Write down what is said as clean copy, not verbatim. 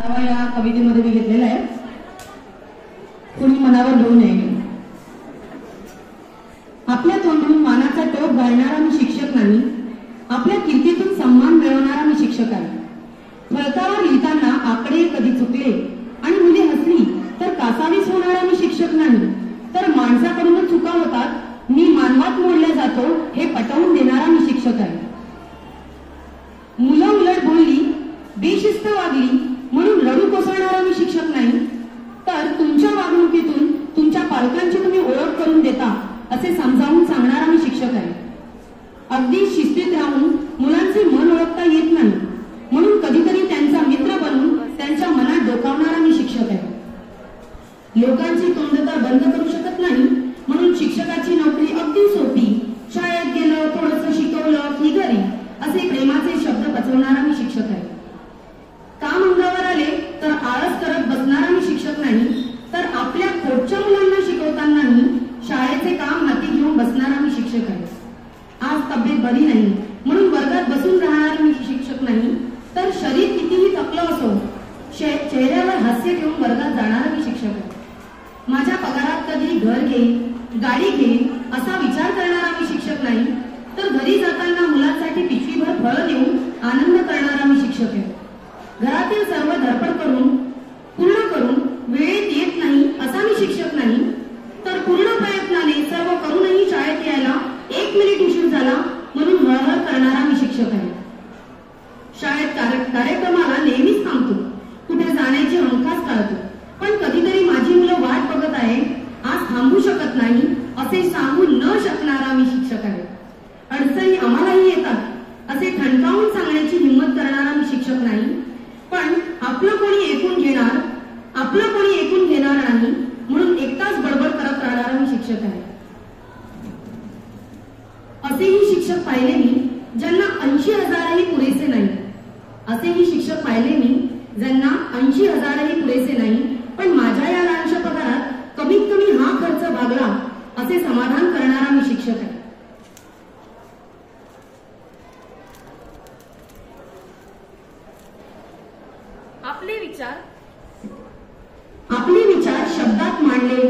या कवितेमध्ये मी घेतलेला आहे, कुणी मनावर घेऊ नये. आपल्या तोंडून मानाचा टोप घालणारा मी शिक्षक नाही, आपल्या कीर्तीतून सन्मान मिळवणारा मी शिक्षक आहे. फलकावर लिहिताना आकडे कधी चुकले आणि मुले हसली तर कासावीस होणारा मी शिक्षक नाही, तर माणसाकडूनच चुका होतात मी मानवात मोडल्या जातो हे पटवून देणारा मी शिक्षक आहे. मुलं उलट बोलली, बेशिस्त वागली म्हणून रडू कोसळणारा मी शिक्षक नाही, तर तुमच्या वागणुकीतून तुमच्या पालकांची तुम्ही ओळख करून देता असे समजावून सांगणारा मी शिक्षक आहे. अगदी शिस्तीत राहून मुलांचे मन ओळखता येत नाही म्हणून कधीतरी त्यांचा मित्र बनून त्यांच्या मनात डोकावणारा मी शिक्षक आहे. लोकांची तोंड तर बंद करू शकत नाही म्हणून शिक्षकाची नोकरी अगदी सोपी, शाळेत गेलं थोडंसं शिकवलं की घरी असे प्रेमाचे शब्द पचवणारा मी शिक्षक आहे. काम अंगावर आले तर आळस करत बसणारा मी शिक्षक नाही, तर आपल्या खोटच्या मुलांना शिकवतानाही शाळेचे काम हाती घेऊन बसणारा मी शिक्षक आहे. आज तब्येत बरी नाही म्हणून वर्गात बसून राहणारा मी शिक्षक नाही, तर शरीर कितीही थकलं असो चेहऱ्यावर हास्य ठेवून वर्गात जाणारा मी शिक्षक आहे. माझ्या पगारात कधी घर घे गाडी घे असा विचार करणारा मी शिक्षक नाही, तर घरी जाताना मुलांसाठी पिशवीभर फळं देऊन आनंद करणारा मी शिक्षक आहे. घरातील सर्व धडपड करून पूर्ण करून वेळेत येत नाही असा मी शिक्षक नाही, तर पूर्ण प्रयत्नाने सर्व करूनही शाळेत यायला 1 मिनिट उशीर झाला म्हणून हळहळ करणारा मी शिक्षक आहे. शाळेत कार्यक्रमाला नेहमीच थांबतो, कुठे जाण्याची हमखास टाळतो, पण कधीतरी माझी मुलं वाट बघत आहे, आज थांबू शकत नाही असे सांगू न शकणारा मी शिक्षक आहे. अडचणी आम्हालाही येतात असे ठणकावून सांगण्याची हिंमत करणारा मी शिक्षक नाही, पण आपलं कोणी ऐकून घेणार नाही म्हणून एकटाच बडबड करत राहणारा मी शिक्षक आहे. असेही शिक्षक पाहिले मी ज्यांना 80,000ही पुरेसे नाही, असेही शिक्षक पाहिले मी ज्यांना 80,000ही पुरेसे नाही, पण माझ्या या लहानशा पगारात कमीत कमी हा खर्च भागला असे समाधान करणारा मी शिक्षक आहे. आपले विचार शब्दात मांडले